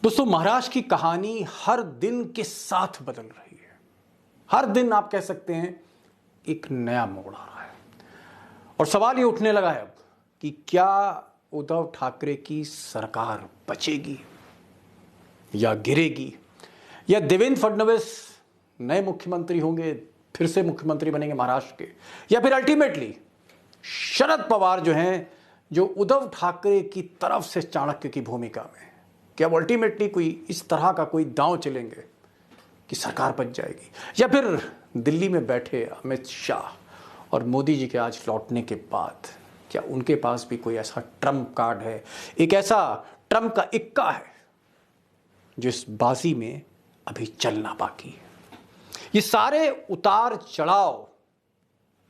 दोस्तों, महाराष्ट्र की कहानी हर दिन के साथ बदल रही है। हर दिन आप कह सकते हैं एक नया मोड़ आ रहा है और सवाल ये उठने लगा है अब कि क्या उद्धव ठाकरे की सरकार बचेगी या गिरेगी, या देवेंद्र फडणवीस नए मुख्यमंत्री होंगे, फिर से मुख्यमंत्री बनेंगे महाराष्ट्र के, या फिर अल्टीमेटली शरद पवार जो हैं, जो उद्धव ठाकरे की तरफ से चाणक्य की भूमिका में, क्या वो अल्टीमेटली कोई इस तरह का कोई दांव चलेंगे कि सरकार बच जाएगी, या फिर दिल्ली में बैठे अमित शाह और मोदी जी के आज लौटने के बाद क्या उनके पास भी कोई ऐसा ट्रम्प कार्ड है, एक ऐसा ट्रम्प का इक्का है जो इस बाजी में अभी चलना बाकी है। ये सारे उतार चढ़ाव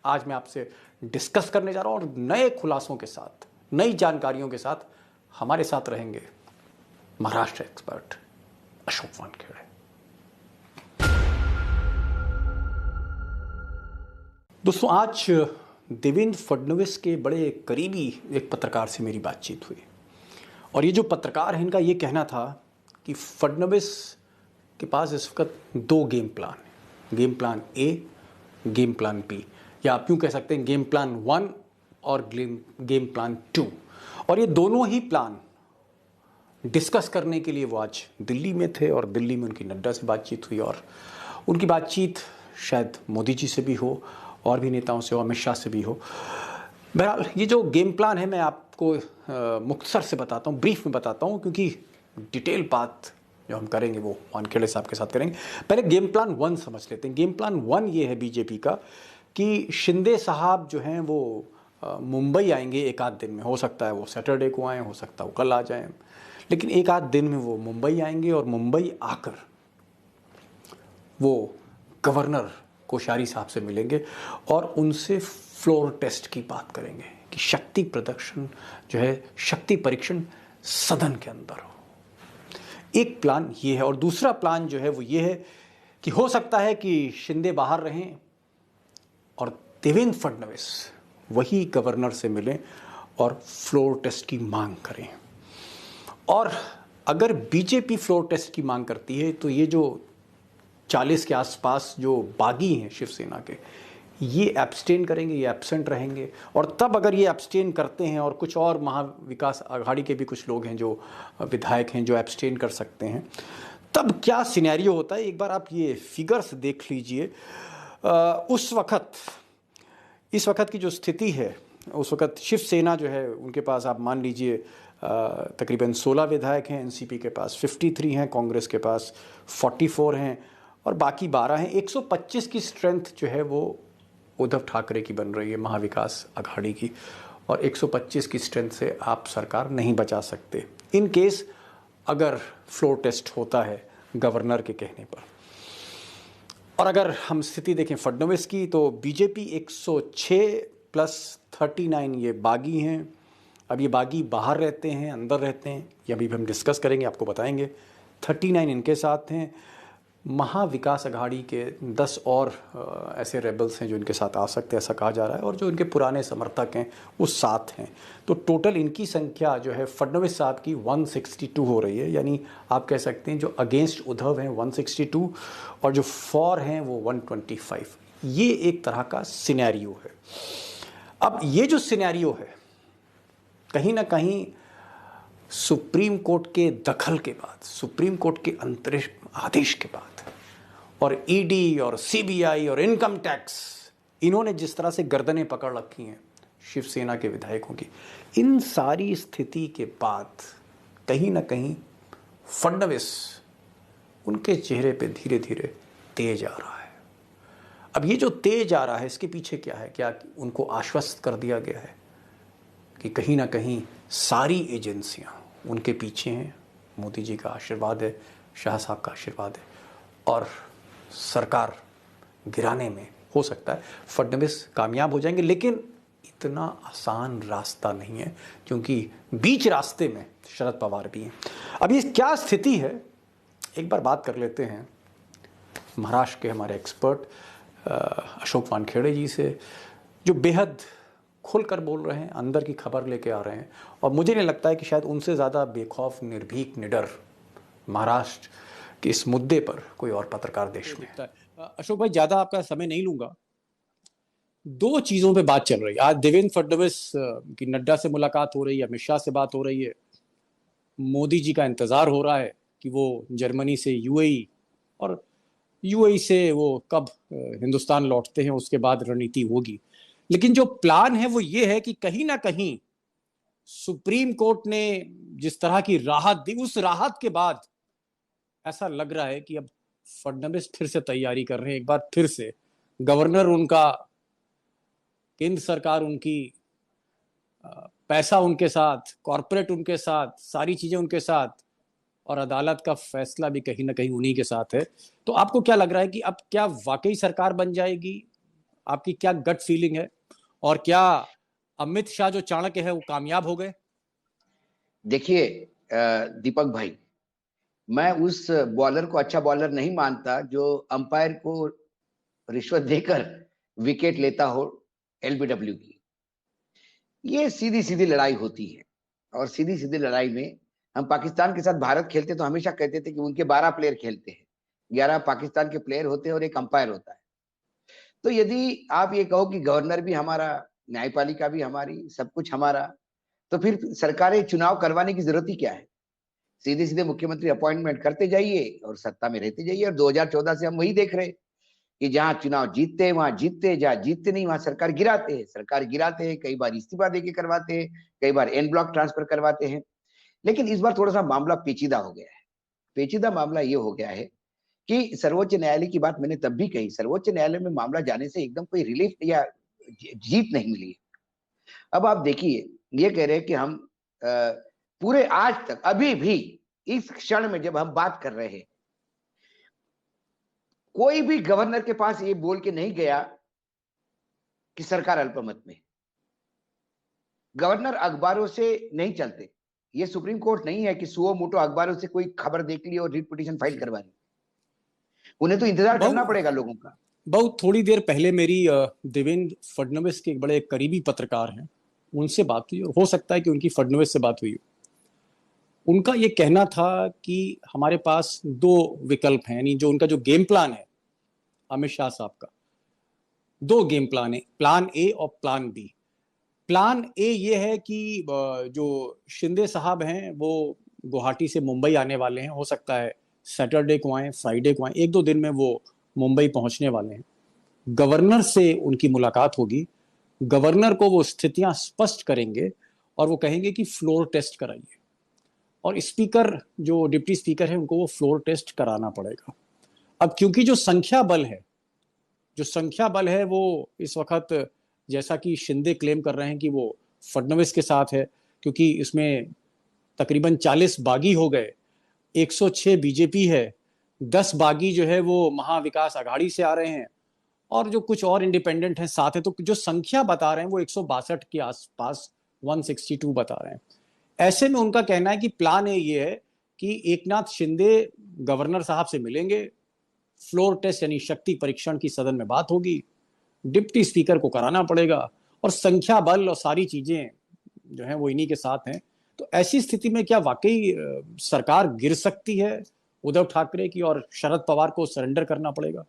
आज मैं आपसे डिस्कस करने जा रहा हूं और नए खुलासों के साथ, नई जानकारियों के साथ हमारे साथ रहेंगे महाराष्ट्र एक्सपर्ट अशोक वानखेड़े। दोस्तों, आज देवेंद्र फडणवीस के बड़े करीबी एक पत्रकार से मेरी बातचीत हुई और ये जो पत्रकार है, इनका ये कहना था कि फडणवीस के पास इस वक्त दो गेम प्लान है, game plan A, game plan B, या आप यूँ कह सकते हैं गेम प्लान 1 और गेम प्लान 2। और ये दोनों ही प्लान डिस्कस करने के लिए वो आज दिल्ली में थे और दिल्ली में उनकी नड्डा से बातचीत हुई और उनकी बातचीत शायद मोदी जी से भी हो और भी नेताओं से हो, अमित शाह से भी हो। बहरहाल ये जो गेम प्लान है मैं आपको मुख्तसर से बताता हूँ, ब्रीफ में बताता हूँ, क्योंकि डिटेल बात जो हम करेंगे वो वानखेड़े साहब के साथ करेंगे। पहले गेम प्लान 1 समझ लेते हैं। गेम प्लान 1 ये है बीजेपी का कि शिंदे साहब जो हैं वो मुंबई आएंगे एक आध दिन में। हो सकता है वो सैटरडे को आएँ, हो सकता है वो कल आ जाएं, लेकिन एक आध दिन में वो मुंबई आएंगे और मुंबई आकर वो गवर्नर कोश्यारी साहब से मिलेंगे और उनसे फ्लोर टेस्ट की बात करेंगे कि शक्ति प्रदर्शन जो है, शक्ति परीक्षण सदन के अंदर हो। एक प्लान ये है और दूसरा प्लान जो है वो ये है कि हो सकता है कि शिंदे बाहर रहें और देवेंद्र फडणवीस वही गवर्नर से मिलें और फ्लोर टेस्ट की मांग करें। और अगर बीजेपी फ्लोर टेस्ट की मांग करती है तो ये जो 40 के आसपास जो बागी हैं शिवसेना के, ये एब्सटेन करेंगे, ये एब्सेंट रहेंगे। और तब अगर ये एब्सटेन करते हैं और कुछ और महाविकास आघाड़ी के भी कुछ लोग हैं जो विधायक हैं जो एब्सटेन कर सकते हैं, तब क्या सिनेरियो होता है, एक बार आप ये फिगर्स देख लीजिए। उस वक्त, इस वक्त की जो स्थिति है, उस वक्त शिवसेना जो है उनके पास आप मान लीजिए तकरीबन 16 विधायक हैं, एनसीपी के पास 53 हैं, कांग्रेस के पास 44 हैं और बाकी 12 हैं। 125 की स्ट्रेंथ जो है वो उद्धव ठाकरे की बन रही है, महाविकास आघाड़ी की, और 125 की स्ट्रेंथ से आप सरकार नहीं बचा सकते इन केस अगर फ्लोर टेस्ट होता है गवर्नर के कहने पर। और अगर हम स्थिति देखें फडणवीस की तो बीजेपी 106 प्लस 39 ये बागी हैं। अब ये बागी बाहर रहते हैं, अंदर रहते हैं, ये अभी भी हम डिस्कस करेंगे, आपको बताएंगे। 39 इनके साथ हैं। महाविकास आघाड़ी के 10 और ऐसे रेबल्स हैं जो इनके साथ आ सकते हैं, ऐसा कहा जा रहा है, और जो इनके पुराने समर्थक हैं वो 7 हैं। तो टोटल इनकी संख्या जो है फडणवीस साहब की 162 हो रही है, यानी आप कह सकते हैं जो अगेंस्ट उद्धव हैं 162 और जो फॉर हैं वो 125। ये एक तरह का सिनेरियो है। अब ये जो सिनेरियो है कहीं ना कहीं सुप्रीम कोर्ट के दखल के बाद, सुप्रीम कोर्ट के अंतरिम आदेश के बाद, और ईडी और सीबीआई और इनकम टैक्स, इन्होंने जिस तरह से गर्दनें पकड़ रखी हैं शिवसेना के विधायकों की, इन सारी स्थिति के बाद कहीं ना कहीं फडणवीस उनके चेहरे पे धीरे धीरे तेज आ रहा है। अब ये जो तेज आ रहा है इसके पीछे क्या है? क्या उनको आश्वस्त कर दिया गया है कि कहीं ना कहीं सारी एजेंसियां उनके पीछे हैं, मोदी जी का आशीर्वाद है, शाह साहब का आशीर्वाद है, और सरकार गिराने में हो सकता है फडणवीस कामयाब हो जाएंगे। लेकिन इतना आसान रास्ता नहीं है, क्योंकि बीच रास्ते में शरद पवार भी हैं। अब ये क्या स्थिति है, एक बार बात कर लेते हैं महाराष्ट्र के हमारे एक्सपर्ट अशोक वानखेड़े जी से, जो बेहद खुलकर बोल रहे हैं, अंदर की खबर लेके आ रहे हैं, और मुझे नहीं लगता है कि शायद उनसे ज़्यादा बेखौफ, निर्भीक, निडर महाराष्ट्र के इस मुद्दे पर कोई और पत्रकार देश में है? अशोक भाई, ज्यादा आपका समय नहीं लूंगा। दो चीजों पे बात चल रही है आज। देवेंद्र फडणवीस की नड्डा से मुलाकात हो रही है, अमित शाह से बात हो रही है, मोदी जी का इंतजार हो रहा है कि वो जर्मनी से यूएई और यूएई से वो कब हिंदुस्तान लौटते हैं, उसके बाद रणनीति होगी। लेकिन जो प्लान है वो ये है कि कहीं ना कहीं सुप्रीम कोर्ट ने जिस तरह की राहत दी, उस राहत के बाद ऐसा लग रहा है कि अब फडणवीस फिर से तैयारी कर रहे हैं। एक बार फिर से गवर्नर उनका, केंद्र सरकार उनकी, पैसा उनके साथ, कॉरपोरेट उनके साथ, सारी चीजें उनके साथ, और अदालत का फैसला भी कहीं ना कहीं उन्हीं के साथ है। तो आपको क्या लग रहा है कि अब क्या वाकई सरकार बन जाएगी? आपकी क्या गट फीलिंग है? और क्या अमित शाह जो चाणक्य है वो कामयाब हो गए? देखिए दीपक भाई, मैं उस बॉलर को अच्छा बॉलर नहीं मानता जो अंपायर को रिश्वत देकर विकेट लेता हो एलबीडब्ल्यू की। ये सीधी सीधी लड़ाई होती है, और सीधी सीधी लड़ाई में हम पाकिस्तान के साथ भारत खेलते तो हमेशा कहते थे कि उनके 12 प्लेयर खेलते हैं, 11 पाकिस्तान के प्लेयर होते हैं और एक अंपायर होता है। तो यदि आप ये कहो कि गवर्नर भी हमारा, न्यायपालिका भी हमारी, सब कुछ हमारा, तो फिर सरकारें चुनाव करवाने की जरूरत ही क्या है? सीधे सीधे मुख्यमंत्री अपॉइंटमेंट करते जाइए और सत्ता में रहते जाइए। और 2014 से हम वही देख रहे हैं कि जहां चुनाव जीतते हैं वहां जीतते, जहां जीतते नहीं वहां सरकार गिराते हैं, सरकार गिराते हैं। कई बार इस्तीफा देके करवाते हैं, कई बार एन ब्लॉक ट्रांसफर करवाते हैं। लेकिन इस बार थोड़ा सा मामला पेचीदा हो गया है। पेचीदा मामला ये हो गया है कि सर्वोच्च न्यायालय की बात मैंने तब भी कही, सर्वोच्च न्यायालय में मामला जाने से एकदम कोई रिलीफ या जीत नहीं मिली। अब आप देखिए, ये कह रहे हैं कि हम पूरे आज तक, अभी भी इस क्षण में जब हम बात कर रहे हैं, कोई भी गवर्नर के पास ये बोल के नहीं गया कि सरकार अल्पमत में। गवर्नर अखबारों से नहीं चलते। ये सुप्रीम कोर्ट नहीं है कि सुओ मोटो अखबारों से कोई खबर देख ली और रिट पिटीशन फाइल करवा ली। उन्हें तो इंतजार करना पड़ेगा लोगों का। बहुत थोड़ी देर पहले मेरी देवेंद्र फडणवीस के एक बड़े करीबी पत्रकार हैं, उनसे बात हुई, और हो सकता है कि उनकी फडणवीस से बात हुई। उनका ये कहना था कि हमारे पास दो विकल्प हैं, यानी जो उनका जो गेम प्लान है अमित शाह साहब का, दो गेम प्लान है, प्लान ए और प्लान बी। प्लान ए ये है कि जो शिंदे साहब हैं वो गुवाहाटी से मुंबई आने वाले हैं, हो सकता है सैटरडे को आए, फ्राइडे को आए, एक दो दिन में वो मुंबई पहुंचने वाले हैं। गवर्नर से उनकी मुलाकात होगी, गवर्नर को वो स्थितियां स्पष्ट करेंगे और वो कहेंगे कि फ्लोर टेस्ट कराइए, और स्पीकर, जो डिप्टी स्पीकर है, उनको वो फ्लोर टेस्ट कराना पड़ेगा। अब क्योंकि जो संख्या बल है वो इस वक्त, जैसा कि शिंदे क्लेम कर रहे हैं कि वो फडणवीस के साथ है, क्योंकि इसमें तकरीबन 40 बागी हो गए, 106 बीजेपी है, 10 बागी जो है वो महाविकास आघाड़ी से आ रहे हैं, और जो कुछ और इंडिपेंडेंट हैं साथ है। तो जो संख्या बता रहे हैं वो 162 के आसपास, 162 बता रहे हैं। ऐसे में उनका कहना है कि प्लान ये है कि एकनाथ शिंदे गवर्नर साहब से मिलेंगे, फ्लोर टेस्ट यानी शक्ति परीक्षण की सदन में बात होगी, डिप्टी स्पीकर को कराना पड़ेगा, और संख्या बल और सारी चीजें जो हैं वो इन्हीं के साथ हैं। तो ऐसी स्थिति में क्या वाकई सरकार गिर सकती है उद्धव ठाकरे की, और शरद पवार को सरेंडर करना पड़ेगा?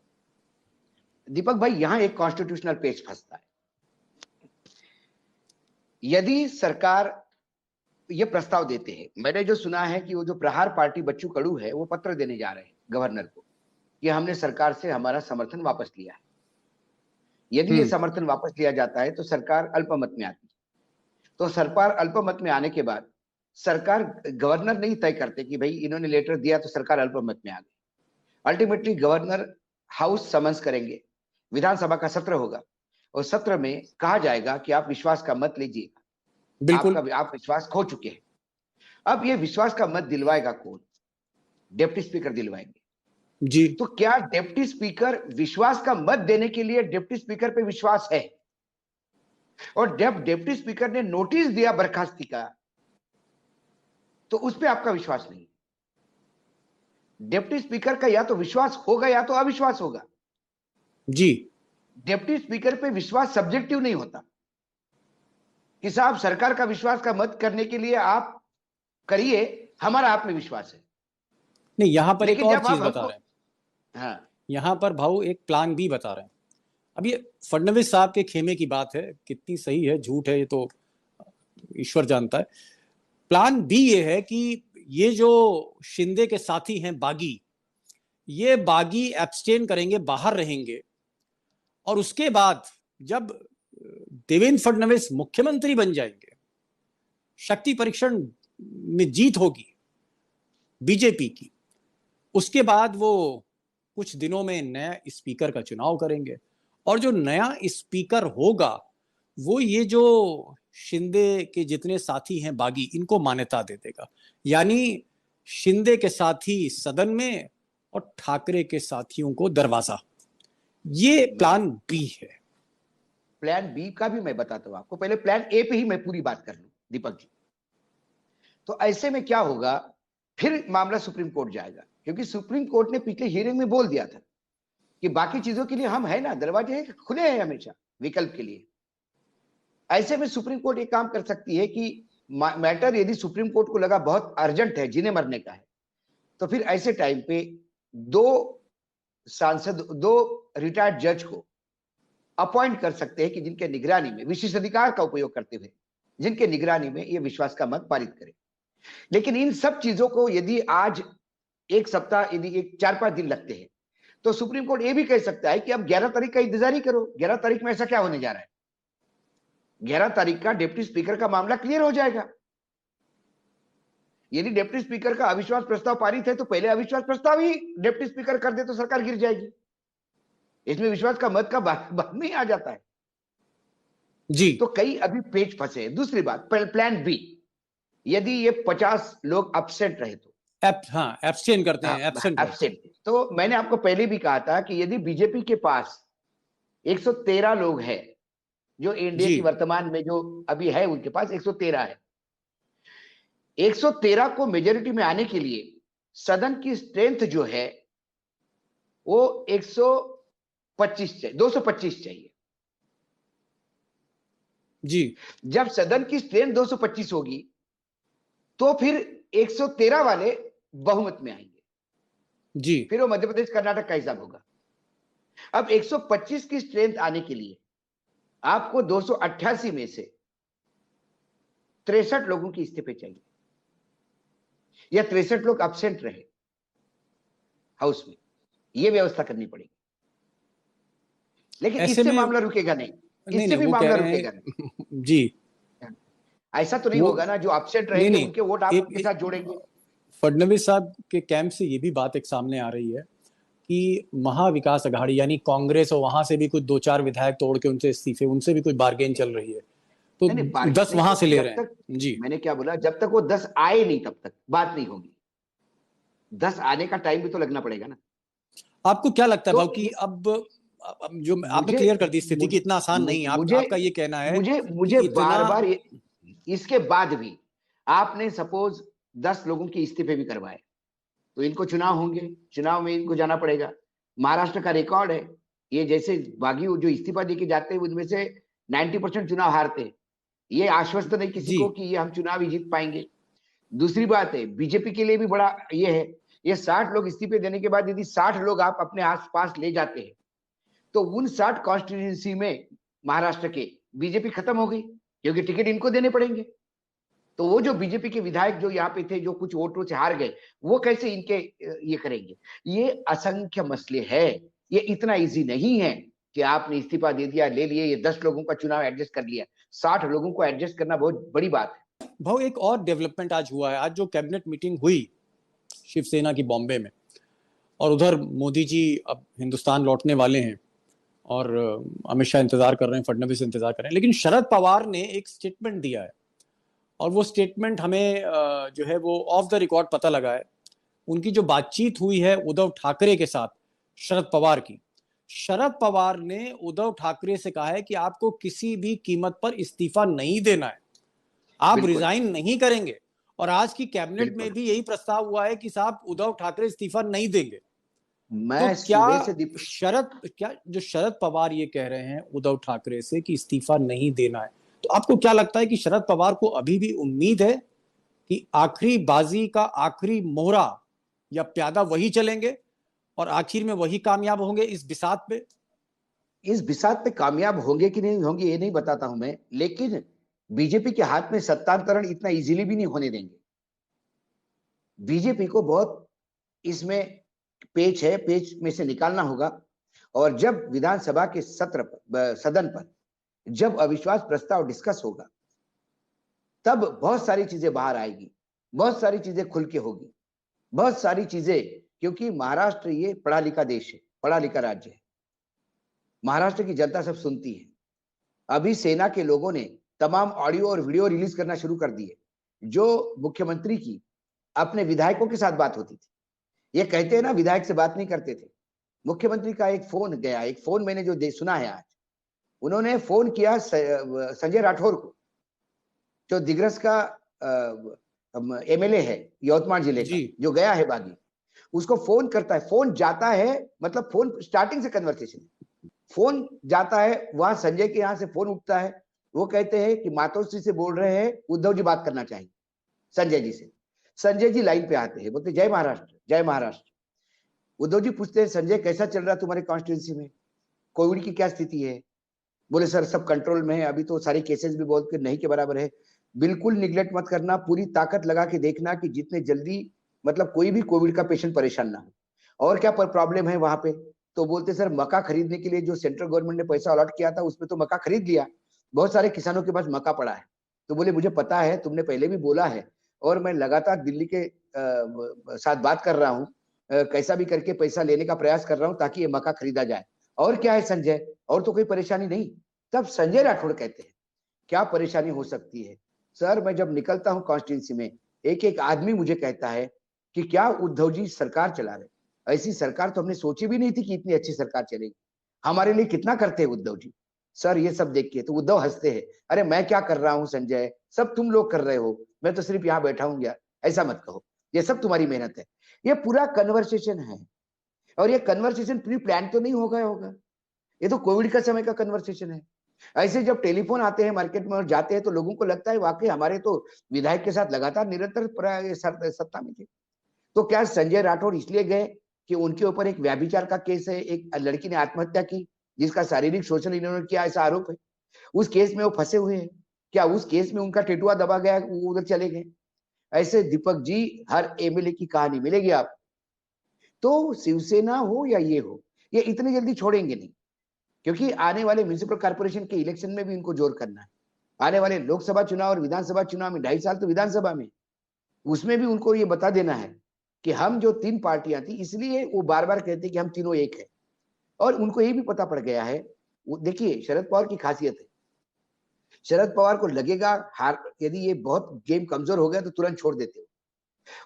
दीपक भाई, यहां एक कॉन्स्टिट्यूशनल पेच फंसता है। यदि सरकार ये प्रस्ताव देते हैं, मैंने जो सुना है कि वो जो प्रहार पार्टी बच्चू कडू है वो पत्र देने जा रहे हैं गवर्नर को कि हमने सरकार से हमारा समर्थन वापस लिया है। यदि ये समर्थन वापस लिया जाता है तो सरकार अल्पमत में आती है। तो सरकार अल्पमत में आने के बाद सरकार, गवर्नर नहीं तय करते कि भाई इन्होंने लेटर दिया तो सरकार अल्पमत में आ गई। अल्टीमेटली गवर्नर हाउस समन्स करेंगे, विधानसभा का सत्र होगा, और सत्र में कहा जाएगा कि आप विश्वास का मत लीजिए, आप विश्वास खो चुके हैं। अब ये विश्वास का मत दिलवाएगा कौन? डिप्टी स्पीकर दिलवाएंगे जी। तो क्या डिप्टी स्पीकर, विश्वास का मत देने के लिए डिप्टी स्पीकर पे विश्वास है, और जब डिप्टी स्पीकर ने नोटिस दिया बर्खास्ती का तो उस पर आपका विश्वास नहीं? डिप्टी स्पीकर का या तो विश्वास होगा या तो अविश्वास होगा जी। डिप्टी स्पीकर पे विश्वास सब्जेक्टिव नहीं होता कि साहब सरकार का विश्वास का मत करने के लिए आप करिए, हमारा आप में विश्वास है। नहीं, यहाँ पर एक लेकिन और जब चीज आप बता हमको, रहे हैं, हाँ, यहाँ पर भाऊ एक प्लान बी बता रहे हैं। अब ये फडणवीस साहब के खेमे की बात है, कितनी सही है झूठ है ये तो ईश्वर जानता है। प्लान बी ये है कि ये जो शिंदे के साथी हैं बागी, ये बागी एब्सटेन करेंगे, बाहर रहेंगे, और उसके बाद जब देवेंद्र फडणवीस मुख्यमंत्री बन जाएंगे, शक्ति परीक्षण में जीत होगी बीजेपी की, उसके बाद वो कुछ दिनों में नया स्पीकर का चुनाव करेंगे, और जो नया स्पीकर होगा वो ये जो शिंदे के जितने साथी हैं बागी, इनको मान्यता दे देगा। यानी शिंदे के साथी सदन में और ठाकरे के साथियों को दरवाजा। ये प्लान बी है। प्लान बी का भी मैं बताता हूं आपको, पहले प्लान ए पे ही मैं पूरी बात कर लूं दीपक जी। तो ऐसे में क्या होगा, फिर मामला सुप्रीम कोर्ट जाएगा, क्योंकि सुप्रीम कोर्ट ने पिछले हियरिंग में बोल दिया था कि बाकी चीजों के लिए हम है ना, दरवाजे खुले हैं हमेशा विकल्प के लिए। ऐसे में सुप्रीम कोर्ट एक काम कर सकती है कि मैटर यदि सुप्रीम कोर्ट को लगा बहुत अर्जेंट है, जीने मरने का है, तो फिर ऐसे टाइम पे दो सांसद, दो रिटायर्ड जज को अपॉइंट कर सकते हैं कि जिनके निगरानी में, विशेष अधिकार का उपयोग करते हुए जिनके निगरानी में ये विश्वास का मत पारित करे। लेकिन इन सब चीजों को यदि आज एक सप्ताह, यदि एक 4-5 दिन लगते हैं, तो सुप्रीम कोर्ट ये भी कह सकता है कि अब 11 तारीख का इंतजार ही करो। 11 तारीख में ऐसा क्या होने जा रहा है, 11 तारीख का डिप्टी स्पीकर का मामला क्लियर हो जाएगा। यदि डिप्टी स्पीकर का अविश्वास प्रस्ताव पारित है तो पहले अविश्वास प्रस्ताव ही डिप्टी स्पीकर कर दे तो सरकार गिर जाएगी। इसमें विश्वास का मत का बाद में ही आ जाता है जी। तो कई अभी पेच फंसे हैं। दूसरी बात, प्लान बी, यदि ये 50 लोग अपसेंट रहे तो, हाँ, एब्सटेन करते हैं, एब्सेंट रहे। एब्सेंट, तो मैंने आपको पहले भी कहा था कि यदि बीजेपी के पास 113 लोग हैं, जो एनडीए की वर्तमान में जो अभी है उनके पास 113 है, 113 को मेजोरिटी में आने के लिए सदन की स्ट्रेंथ जो है वो 125 चाहिए, 225 चाहिए जी। जब सदन की स्ट्रेंथ 225 होगी तो फिर 113 वाले बहुमत में आएंगे जी। फिर वो मध्य प्रदेश कर्नाटक का हिसाब होगा। अब 125 की स्ट्रेंथ आने के लिए आपको 288 में से 63 लोगों की इस्तीफे चाहिए, या 63 लोग अब्सेंट रहे हाउस में, ये व्यवस्था करनी पड़ेगी। लेकिन इससे मामला रुकेगा नहीं, इससे भी मामला रुकेगा नहीं जी। ऐसा तो नहीं होगा ना, जो अब्सेंट रहेंगे उनके वोट आप उनके साथ जोड़ेंगे। फडणवीस साहब के कैंप से ये भी बात एक सामने आ रही है कि महाविकास अघाड़ी यानी कांग्रेस, और वहां से भी कुछ 2-4 विधायक तोड़ के उनसे इस्तीफे, उनसे भी कोई बार्गेन चल रही है, तो 10 वहां से ले रहे हैं। जी, मैंने क्या बोला, जब तक वो 10 आए नहीं तब तक बात नहीं होगी। 10 आने का टाइम भी तो लगना पड़ेगा ना। आपको क्या लगता है भाव कि अब जो आपने क्लियर कर दी स्थिति कि इतना आसान नहीं है, आपका ये कहना है मुझे बार बार इसके बाद भी आपने सपोज 10 लोगों के इस्तीफे भी करवाए तो इनको चुनाव होंगे, चुनाव में इनको जाना पड़ेगा। महाराष्ट्र का रिकॉर्ड है, ये जैसे बागी जो इस्तीफा देके जाते हैं उनमें से 90% चुनाव हारते हैं। ये आश्वस्त नहीं किसी को कि ये हम चुनाव ही जीत पाएंगे। दूसरी बात है, बीजेपी के लिए भी बड़ा ये है, ये 60 लोग इस्तीफे देने के बाद यदि 60 लोग आप अपने आसपास ले जाते हैं तो उन 60 कॉन्स्टिट्यूंसी में महाराष्ट्र के बीजेपी खत्म हो गई, क्योंकि टिकट इनको देने पड़ेंगे। तो वो जो बीजेपी के विधायक जो यहाँ पे थे, जो कुछ वोटों से हार गए, वो कैसे इनके ये करेंगे। ये असंख्य मसले है, ये इतना इजी नहीं है कि आपने इस्तीफा दे दिया, ले लिए, ये 10 लोगों का चुनाव एडजस्ट कर लिया। 60 लोगों को एडजस्ट करना बहुत बड़ी बात है। भाव एक और डेवलपमेंट आज हुआ है, आज जो कैबिनेट मीटिंग हुई शिवसेना की बॉम्बे में, और उधर मोदी जी अब हिंदुस्तान लौटने वाले हैं और अमित शाह इंतजार कर रहे हैं, फडणवीस इंतजार कर रहे हैं, लेकिन शरद पवार ने एक स्टेटमेंट दिया है, और वो स्टेटमेंट हमें जो है वो ऑफ द रिकॉर्ड पता लगा है। उनकी जो बातचीत हुई है उद्धव ठाकरे के साथ, शरद पवार की, शरद पवार ने उद्धव ठाकरे से कहा है कि आपको किसी भी कीमत पर इस्तीफा नहीं देना है, आप रिजाइन नहीं करेंगे। और आज की कैबिनेट में भी यही प्रस्ताव हुआ है कि साहब उद्धव ठाकरे इस्तीफा नहीं देंगे। मैं तो क्या जो शरद पवार ये कह रहे हैं उद्धव ठाकरे से कि इस्तीफा नहीं देना है, तो आपको क्या लगता है कि शरद पवार को अभी भी उम्मीद है कि आखिरी बाजी का आखिरी मोहरा या प्यादा वही चलेंगे और आखिर में वही कामयाब होंगे इस बिसात पे? इस बिसात पे कामयाब होंगे कि नहीं होंगे ये नहीं बताता हूं मैं, लेकिन बीजेपी के हाथ में सत्तांतरण इतना इजीली भी नहीं होने देंगे। बीजेपी को बहुत इसमें पेच है, पेच में से निकालना होगा। और जब विधानसभा के सदन पर जब अविश्वास प्रस्ताव डिस्कस होगा, तब बहुत सारी चीजें बाहर आएगी, बहुत सारी चीजें खुल के होगी, बहुत सारी चीजें, क्योंकि महाराष्ट्र ये पढ़ा लिखा देश है, पढ़ा लिखा राज्य है। महाराष्ट्र की जनता सब सुनती है। अभी सेना के लोगों ने तमाम ऑडियो और वीडियो रिलीज करना शुरू कर दिए, जो मुख्यमंत्री की अपने विधायकों के साथ बात होती थी। ये कहते हैं ना, विधायक से बात नहीं करते थे। मुख्यमंत्री का एक फोन गया, एक फोन मैंने जो सुना है आज, उन्होंने फोन किया संजय राठौर को, जो दिग्रस का एमएलए है यवतमाळ जिले का, जो गया है बागी। उसको फोन करता है, फोन जाता है, मतलब फोन स्टार्टिंग से कन्वर्सेशन, फोन जाता है, वहां संजय के यहाँ से फोन उठता है। वो कहते हैं कि मातोश्री से बोल रहे हैं, उद्धव जी बात करना चाहिए संजय जी से। संजय जी लाइन पे आते हैं, बोलते जय महाराष्ट्र, जय महाराष्ट्र। उद्धव जी पूछते हैं, संजय कैसा चल रहा तुम्हारे कॉन्स्टिट्यूंसी में, कोविड की क्या स्थिति है? बोले सर सब कंट्रोल में है, अभी तो सारी केसेस भी बहुत नहीं के बराबर है। बिल्कुल निगलेक्ट मत करना, पूरी ताकत लगा के देखना कि जितने जल्दी, मतलब कोई भी कोविड का पेशेंट परेशान ना हो। और क्या प्रॉब्लम है वहां पे? तो बोलते सर मक्का खरीदने के लिए जो सेंट्रल गवर्नमेंट ने पैसा अलॉट किया था, उसमें तो मक्का खरीद लिया, बहुत सारे किसानों के पास मक्का पड़ा है। तो बोले मुझे पता है, तुमने पहले भी बोला है, और मैं लगातार दिल्ली के साथ बात कर रहा हूँ, कैसा भी करके पैसा लेने का प्रयास कर रहा हूँ ताकि ये मक्का खरीदा जाए। और क्या है संजय, और तो कोई परेशानी नहीं। तब संजय राठौड़ कहते हैं क्या परेशानी हो सकती है? सर मैं जब निकलता हूँ कॉन्स्टिट्यूंसी में, एक एक आदमी मुझे कहता है कि क्या उद्धव जी सरकार चला रहे, ऐसी सरकार तो हमने सोची भी नहीं थी कि इतनी अच्छी सरकार चलेगी, हमारे लिए कितना करते हैं उद्धव जी। सर ये सब देख के तो उद्धव हंसते हैं, अरे मैं क्या कर रहा हूँ संजय, सब तुम लोग कर रहे हो, मैं तो सिर्फ यहाँ बैठा हूँ यार, ऐसा मत कहो, ये सब तुम्हारी मेहनत है। ये पूरा कन्वर्सेशन है, और ये कन्वर्सेशन प्री प्लान तो नहीं होगा, ये तो कोविड का समय का कन्वर्सेशन है। ऐसे जब टेलीफोन आते हैं मार्केट में और जाते हैं, तो लोगों को लगता है वाकई हमारे तो विधायक के साथ लगातार निरंतर सत्ता में थे। तो क्या संजय राठौड़ इसलिए गए कि उनके ऊपर एक व्यभिचार का केस है, एक लड़की ने आत्महत्या की जिसका शारीरिक शोषण इन्होंने किया, ऐसा आरोप है, उस केस में वो फंसे हुए हैं? क्या उस केस में उनका टेटुआ दबा गया, वो उधर चले गए? ऐसे दीपक जी हर एमएलए की कहानी मिलेगी आप। तो शिवसेना हो या ये हो, ये इतनी जल्दी छोड़ेंगे नहीं, क्योंकि आने वाले म्युनिसिपल कॉर्पोरेशन के इलेक्शन में भी इनको जोर करना है। आने वाले लोकसभा चुनाव और विधानसभा चुनाव में 2.5 साल तो विधानसभा में, उसमें भी उनको ये बता देना है कि हम जो 3 पार्टियां थी, इसलिए वो बार बार कहते कि हम तीनों एक है। और उनको ये भी पता पड़ गया है, देखिए शरद पवार की खासियत है, शरद पवार को लगेगा हार, यदि ये बहुत गेम कमजोर हो गया तो तुरंत छोड़ देते हो।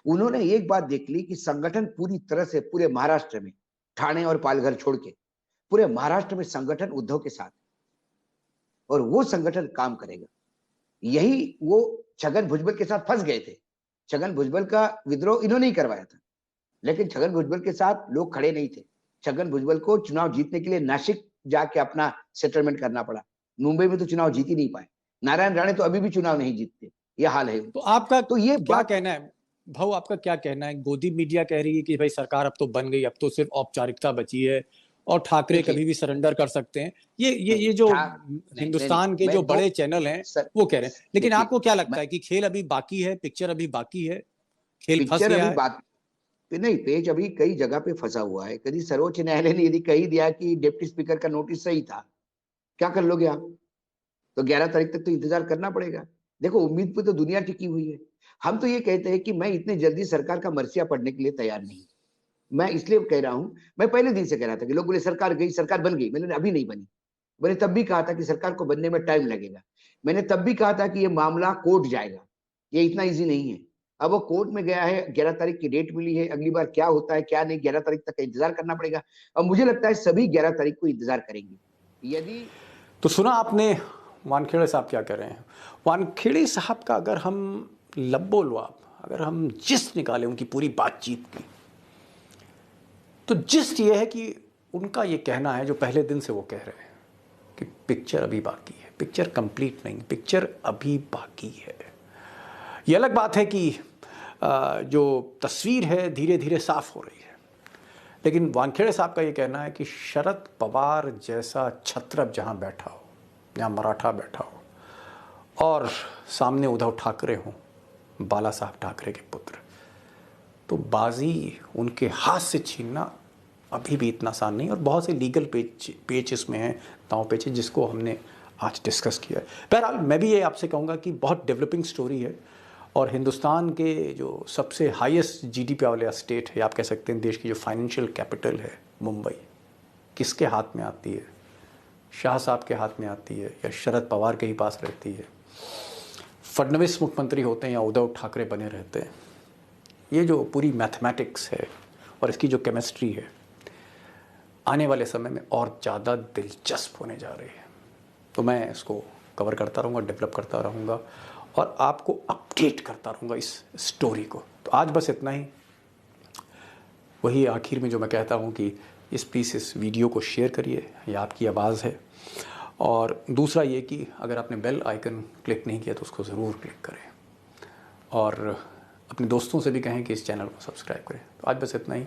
उन्होंने एक बात देख ली कि संगठन पूरी तरह से पूरे महाराष्ट्र में, ठाणे और पालघर छोड़ के पूरे महाराष्ट्र में संगठन उद्धव के साथ, और वो संगठन काम करेगा। यही वो छगन भुजबल के साथ फंस गए थे। छगन भुजबल का विद्रोह इन्होंने ही करवाया था, लेकिन छगन भुजबल के साथ लोग खड़े नहीं थे। छगन भुजबल को चुनाव जीतने के लिए नासिक जाके अपना सेटलमेंट करना पड़ा, मुंबई में तो चुनाव जीत ही नहीं पाए। नारायण राणे तो अभी भी चुनाव नहीं जीतते, यह हाल है। तो आपका तो ये क्या कहना है भाऊ, आपका क्या कहना है? गोदी मीडिया कह रही है कि भाई सरकार अब तो बन गई, अब तो सिर्फ औपचारिकता बची है और ठाकरे कभी भी सरेंडर कर सकते हैं। ये जो हिंदुस्तान के जो बड़े चैनल हैं वो कह रहे हैं, लेकिन आपको क्या लगता है कि खेल अभी बाकी है, पिक्चर अभी बाकी है, खेल फंस गया है? नहीं, पेज अभी कई जगह पे फंसा हुआ है। कभी सर्वोच्च न्यायालय ने यदि कही दिया कि डिप्टी स्पीकर का नोटिस सही था, क्या कर लोगे आप? तो 11 तारीख तक तो इंतजार करना पड़ेगा। देखो उम्मीद पे तो दुनिया टिकी हुई है। हम तो ये कहते हैं कि मैं इतने जल्दी सरकार का मर्सिया पढ़ने के लिए तैयार नहीं। मैं इसलिए कह रहा हूं, मैं पहले दिन से कह रहा था कि लोग बोले सरकार गई, सरकार बन गई, मैंने अभी नहीं बनी। मैंने तब भी कहा था कि सरकार को बनने में टाइम लगेगा। मैंने तब भी कहा था कि ये मामला कोर्ट जाएगा, ये इतना इजी नहीं है। अब वो कोर्ट में गया है, 11 तारीख की डेट मिली है, अगली बार क्या होता है क्या नहीं, 11 तारीख तक का इंतजार करना पड़ेगा। और मुझे लगता है सभी 11 तारीख को इंतजार करेंगे। यदि तो सुना आपने वानखेड़े साहब क्या कर रहे हैं। वानखेड़े साहब का अगर हम लब्बो लुआब, अगर हम जिस्ट निकालें उनकी पूरी बातचीत की, तो जिस्ट ये है कि उनका ये कहना है, जो पहले दिन से वो कह रहे हैं कि पिक्चर अभी बाकी है, पिक्चर कंप्लीट नहीं, पिक्चर अभी बाकी है। ये अलग बात है कि जो तस्वीर है धीरे धीरे साफ हो रही है। लेकिन वानखेड़े साहब का ये कहना है कि शरद पवार जैसा छत्रप जहाँ बैठा हो, जहाँ मराठा बैठा हो और सामने उद्धव ठाकरे हों, बाला साहब ठाकरे के पुत्र, तो बाजी उनके हाथ से छीनना अभी भी इतना आसान नहीं। और बहुत से लीगल पेच इसमें हैं, दांव पेच, जिसको हमने आज डिस्कस किया है। बहरहाल मैं भी ये आपसे कहूँगा कि बहुत डेवलपिंग स्टोरी है और हिंदुस्तान के जो सबसे हाईएस्ट जीडीपी वाले स्टेट है, आप कह सकते हैं देश की जो फाइनेंशियल कैपिटल है मुंबई, किसके हाथ में आती है? शाह साहब के हाथ में आती है या शरद पवार के ही पास रहती है? फडणवीस मुख्यमंत्री होते हैं या उद्धव ठाकरे बने रहते हैं? ये जो पूरी मैथमेटिक्स है और इसकी जो केमिस्ट्री है आने वाले समय में और ज़्यादा दिलचस्प होने जा रही है। तो मैं इसको कवर करता रहूँगा, डेवलप करता रहूँगा और आपको अपडेट करता रहूँगा इस स्टोरी को। तो आज बस इतना ही। वही आखिर में जो मैं कहता हूँ कि प्लीज़ इस वीडियो को शेयर करिए, ये आपकी आवाज़ है। और दूसरा ये कि अगर आपने बेल आइकन क्लिक नहीं किया तो उसको ज़रूर क्लिक करें और अपने दोस्तों से भी कहें कि इस चैनल को सब्सक्राइब करें। तो आज बस इतना ही।